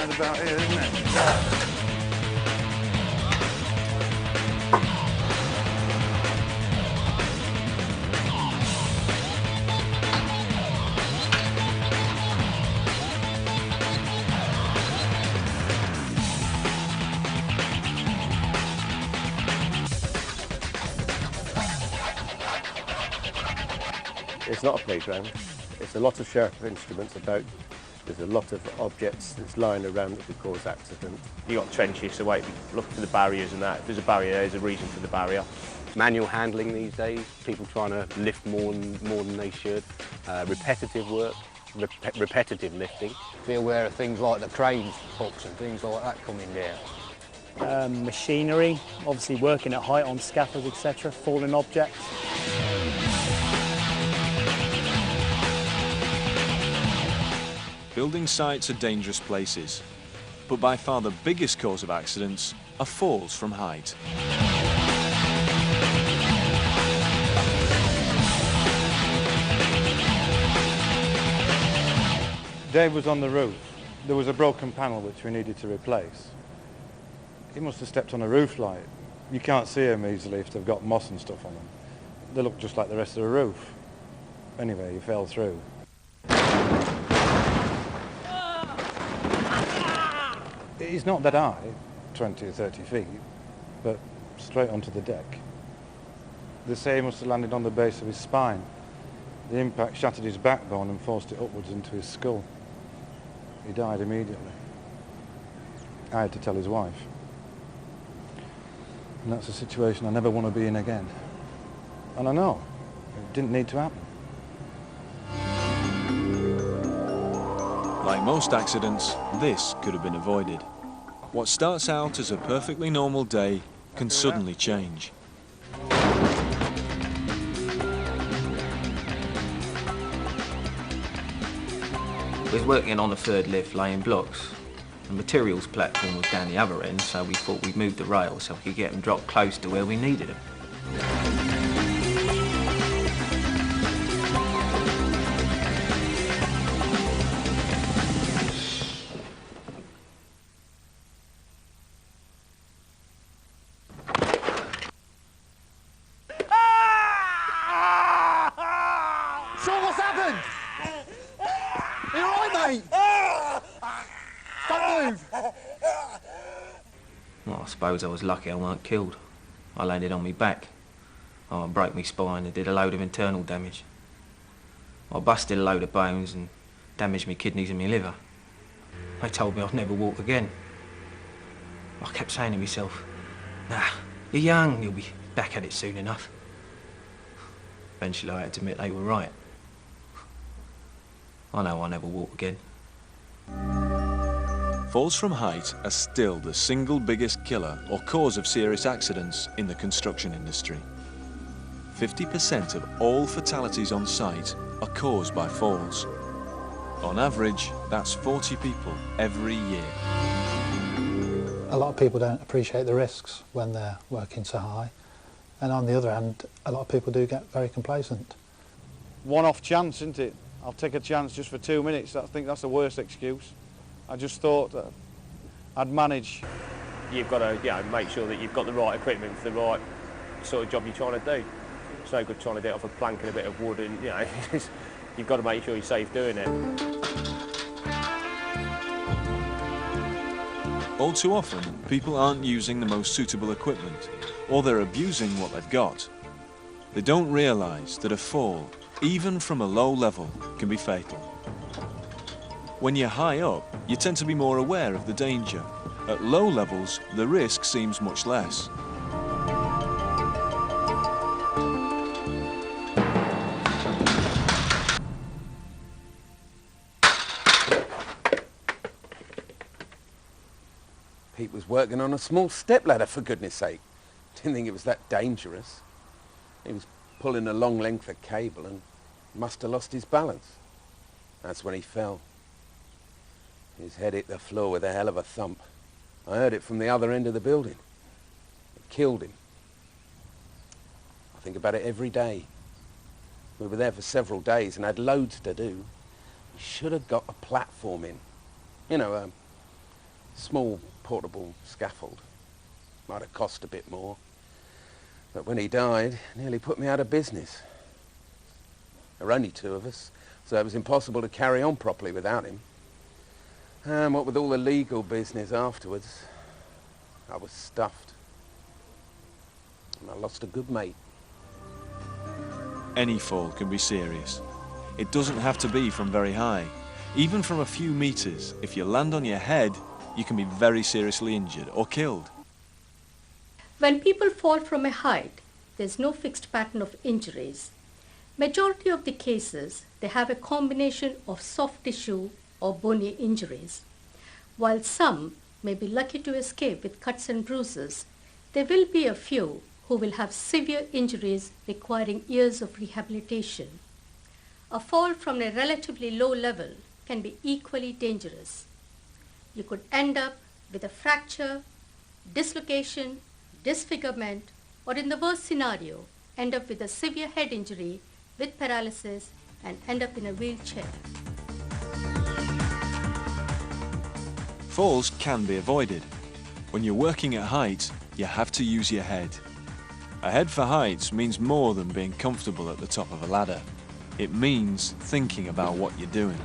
round about here, isn't it? It's not a playground. It's a lot of sharp instruments about. There's a lot of objects that's lying around that could cause accident. You've got trenches, so wait, look for the barriers and that. If there's a barrier, there's a reason for the barrier. Manual handling these days, people trying to lift more than they should. Repetitive work, repetitive lifting. Be aware of things like the crane hooks and things like that coming down. Machinery, obviously working at height on scaffolds, etc., falling objects. Building sites are dangerous places, but by far the biggest cause of accidents are falls from height. Dave was on the roof. There was a broken panel which we needed to replace. He must have stepped on a roof light. You can't see them easily if they've got moss and stuff on them. They look just like the rest of the roof. Anyway, he fell through. He's not that high, 20 or 30 feet, but straight onto the deck. They say he must have landed on the base of his spine. The impact shattered his backbone and forced it upwards into his skull. He died immediately. I had to tell his wife. And that's a situation I never want to be in again. And I know, it didn't need to happen. Like most accidents, this could have been avoided. What starts out as a perfectly normal day can suddenly change. We was working on a third lift laying blocks. The materials platform was down the other end, so we thought we'd move the rails so we could get them dropped close to where we needed them. Sean, what's happened? Are you all right, mate? Don't move. Well, I suppose I was lucky I weren't killed. I landed on my back. I broke my spine and did a load of internal damage. I busted a load of bones and damaged my kidneys and my liver. They told me I'd never walk again. I kept saying to myself, nah, you're young, you'll be back at it soon enough. Eventually I had to admit they were right. I know I'll never walk again. Falls from height are still the single biggest killer or cause of serious accidents in the construction industry. 50% of all fatalities on site are caused by falls. On average, that's 40 people every year. A lot of people don't appreciate the risks when they're working so high, and on the other hand, a lot of people do get very complacent. One-off chance, isn't it? I'll take a chance just for 2 minutes. I think that's the worst excuse. I just thought that I'd manage. You've got to make sure that you've got the right equipment for the right sort of job you're trying to do. It's no good trying to do it off a plank and a bit of wood, and you've got to make sure you're safe doing it. All too often, people aren't using the most suitable equipment, or they're abusing what they've got. They don't realise that a fall, even from a low level, can be fatal. When you're high up, you tend to be more aware of the danger. At low levels, the risk seems much less. Pete was working on a small stepladder, for goodness sake. Didn't think it was that dangerous. He was pulling a long length of cable and must have lost his balance. That's when he fell. His head hit the floor with a hell of a thump. I heard it from the other end of the building. It killed him. I think about it every day. We were there for several days and had loads to do. We should have got a platform in. You know, Small portable scaffold. Might have cost a bit more. But when he died, nearly put me out of business. There were only two of us, so it was impossible to carry on properly without him. And what with all the legal business afterwards, I was stuffed. And I lost a good mate. Any fall can be serious. It doesn't have to be from very high. Even from a few meters, if you land on your head, you can be very seriously injured or killed. When people fall from a height, there's no fixed pattern of injuries. Majority of the cases, they have a combination of soft tissue or bony injuries. While some may be lucky to escape with cuts and bruises, there will be a few who will have severe injuries requiring years of rehabilitation. A fall from a relatively low level can be equally dangerous. You could end up with a fracture, dislocation, disfigurement, or in the worst scenario, end up with a severe head injury with paralysis and end up in a wheelchair. Falls can be avoided. When you're working at height, you have to use your head. A head for heights means more than being comfortable at the top of a ladder. It means thinking about what you're doing.